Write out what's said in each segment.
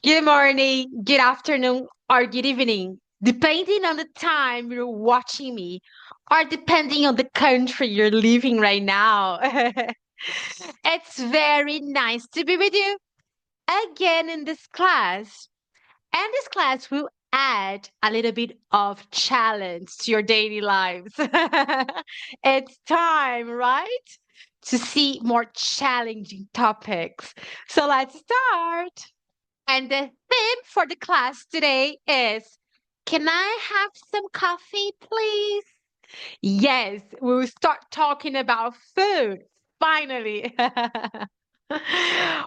Good morning, good afternoon, or good evening, depending on the time you're watching me, or depending on the country you're living right now. It's very nice to be with you again in this class. And this class will add a little bit of challenge to your daily lives. It's time, right? To see more challenging topics. So let's start. And the theme for the class today is, can I have some coffee, please? Yes, we'll start talking about food, finally.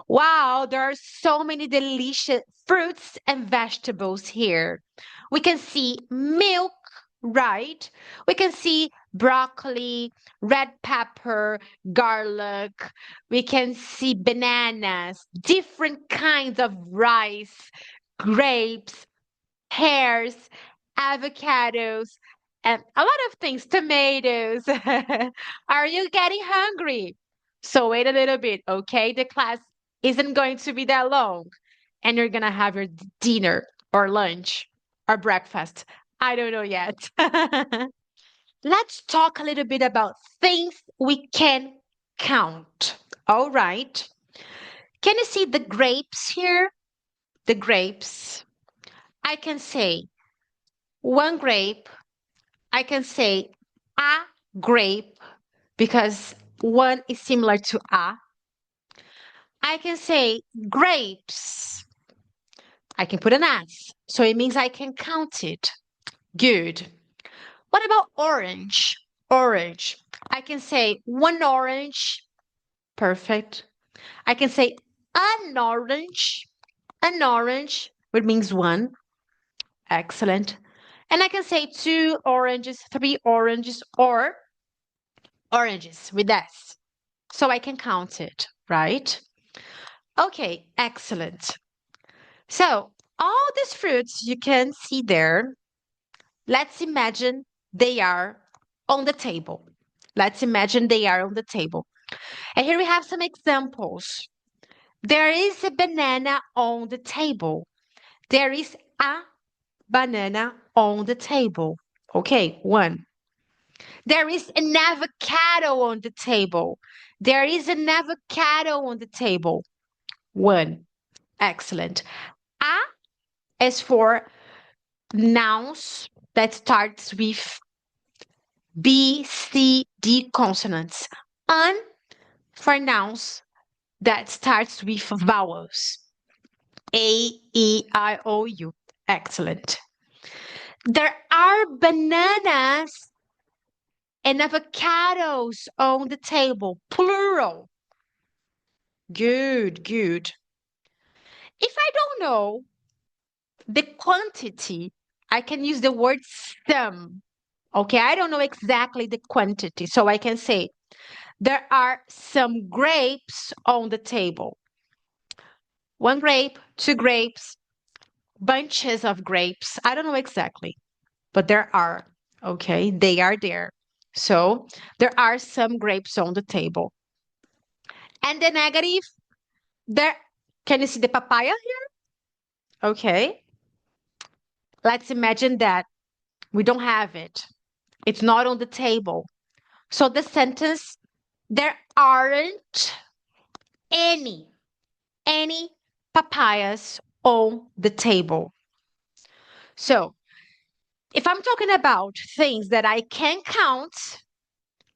Wow, there are so many delicious fruits and vegetables here. We can see milk, right? We can see broccoli, red pepper, garlic. We can see bananas, different kinds of rice, grapes, pears, avocados, and a lot of things, tomatoes. Are you getting hungry? So wait a little bit, okay? The class isn't going to be that long, and you're gonna have your dinner or lunch or breakfast. I don't know yet. Let's talk a little bit about things we can count. All right. Can you see the grapes here? The grapes. I can say one grape. I can say a grape because one is similar to a. I can say grapes. I can put an S. So it means I can count it. Good. What about orange? Orange. I can say one orange. Perfect. I can say an orange. An orange, which means one. Excellent. And I can say two oranges, three oranges, or oranges with S. So I can count it, right? Okay, excellent. So all these fruits you can see there, let's imagine they are on the table. Let's imagine they are on the table. And here we have some examples. There is a banana on the table. There is a banana on the table. Okay, one. There is an avocado on the table. There is an avocado on the table. One. Excellent. A is for nouns that starts with B, C, D consonants. An for nouns that starts with vowels. A, E, I, O, U. Excellent. There are bananas and avocados on the table. Plural. Good, good. If I don't know the quantity, I can use the word some. Okay, I don't know exactly the quantity, so I can say there are some grapes on the table. One grape, two grapes, bunches of grapes. I don't know exactly, but there are. Okay, they are there. So there are some grapes on the table. And the negative, there, can you see the papaya here? Okay, let's imagine that we don't have it. It's not on the table. So the sentence, there aren't any, any papayas on the table. So if I'm talking about things that I can count,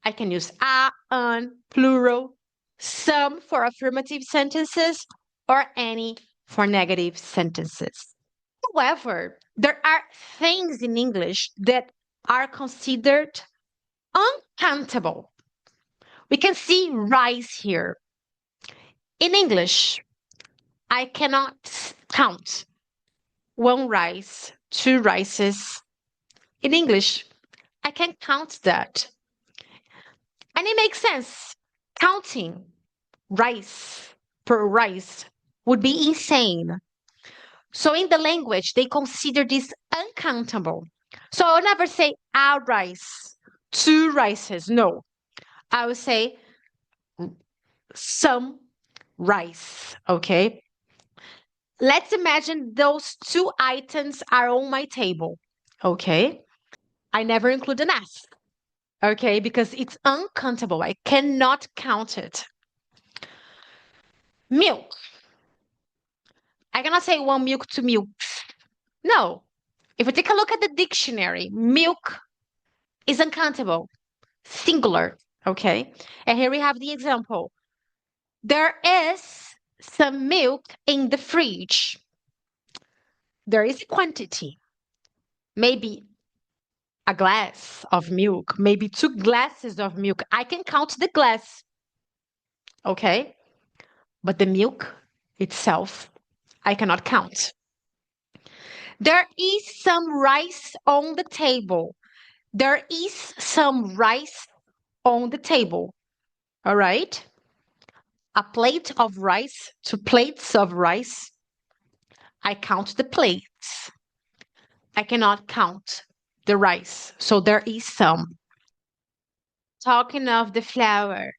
I can use a, an, plural, some for affirmative sentences, or any for negative sentences. However, there are things in English that are considered uncountable. We can see rice here. In English, I cannot count one rice, two rices. In English, I can count that. And it makes sense. Counting rice per rice would be insane. So in the language, they consider this uncountable. So I'll never say a rice, two rices. No, I will say some rice. Okay. let's imagine those two items are on my table. Okay. I never include an S. Okay, because it's uncountable. I cannot count it. Milk. I cannot say one milk, two milks. No. If we take a look at the dictionary, milk is uncountable, singular. Okay. And here we have the example. There is some milk in the fridge. There is a quantity. Maybe a glass of milk, maybe 2 glasses of milk. I can count the glass. Okay. But the milk itself, I cannot count. There is some rice on the table. There is some rice on the table. All right. A plate of rice, 2 plates of rice. I count the plates. I cannot count the rice. So there is some. Talking of the flour.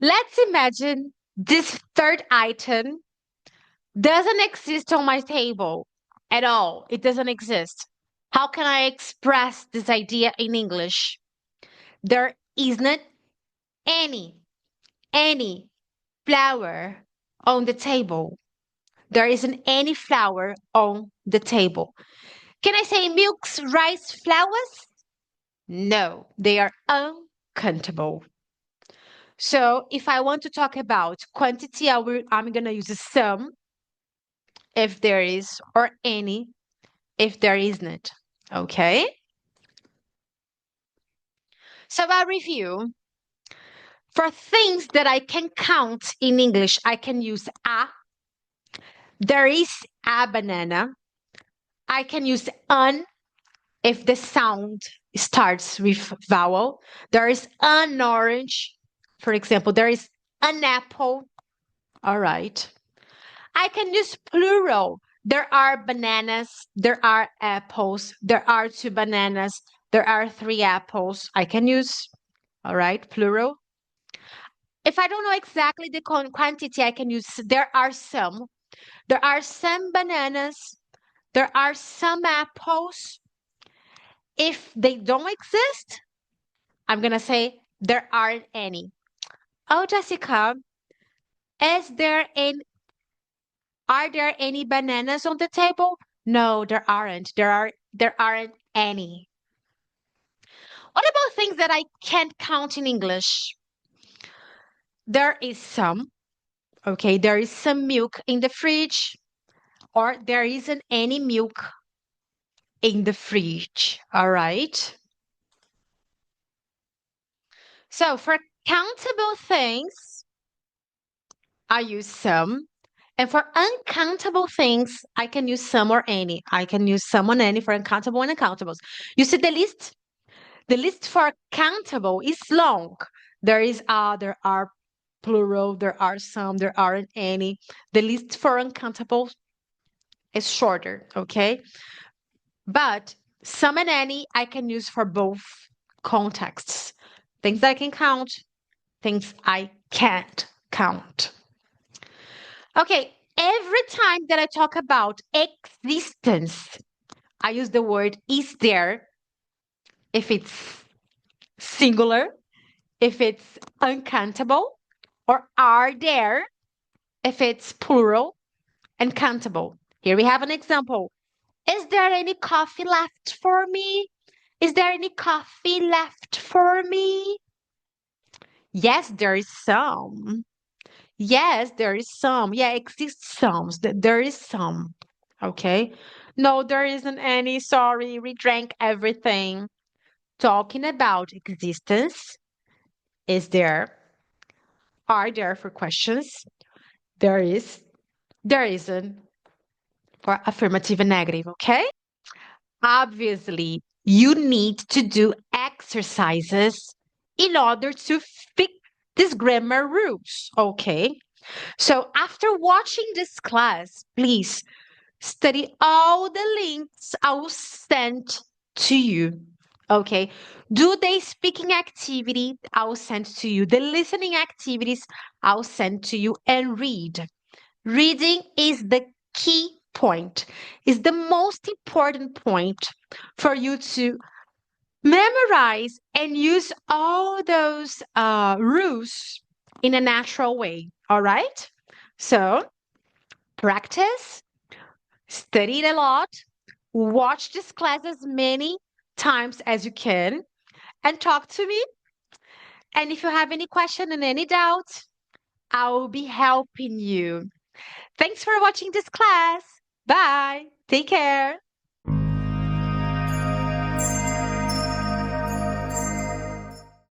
Let's imagine this third item doesn't exist on my table at all. It doesn't exist. How can I express this idea in English? There isn't any flour on the table. There isn't any flour on the table. Can I say milks, rice, flowers? No, they are uncountable. So if I want to talk about quantity, I'm going to use some if there is, or any if there isn't. Okay? So I'll review. For things that I can count in English, I can use a. There is a banana. I can use an if the sound starts with vowel. There is an orange. For example, there is an apple. All right. I can use plural. There are bananas. There are apples. There are 2 bananas. There are 3 apples. I can use, all right, plural. If I don't know exactly the quantity, I can use there are some. There are some bananas. There are some apples. If they don't exist, I'm going to say there aren't any. Oh, Jessica, is there any, are there any bananas on the table? No, there aren't. There aren't any. What about things that I can't count in English? There is some. Okay, there is some milk in the fridge, or there isn't any milk in the fridge. All right. So for countable things, I use some. And for uncountable things, I can use some or any. I can use some or any for uncountable and uncountables. You see the list? The list for countable is long. There are plural, there are some, there aren't any. The list for uncountable is shorter, okay? But some and any I can use for both contexts. Things I can count, things I can't count. Okay, every time that I talk about existence, I use the word is there if it's singular, if it's uncountable, or are there if it's plural and countable. Here we have an example. Is there any coffee left for me? Is there any coffee left for me? Yes, there is some. Yes, there is some. Yeah, exists some. There is some. Okay. No, there isn't any. Sorry, we drank everything. Talking about existence. Is there? Are there for questions? There is. There isn't for affirmative and negative. Okay. Obviously, you need to do exercises in order to fix these grammar rules. Okay. So after watching this class, please study all the links I will send to you. Okay. Do the speaking activity I will send to you. The listening activities I'll send to you and read. Reading is the key point, is the most important point for you to memorize and use all those rules in a natural way. All right? So practice, study it a lot, watch this class as many times as you can, and talk to me. And if you have any question and any doubt, I will be helping you. Thanks for watching this class. Bye. Take care.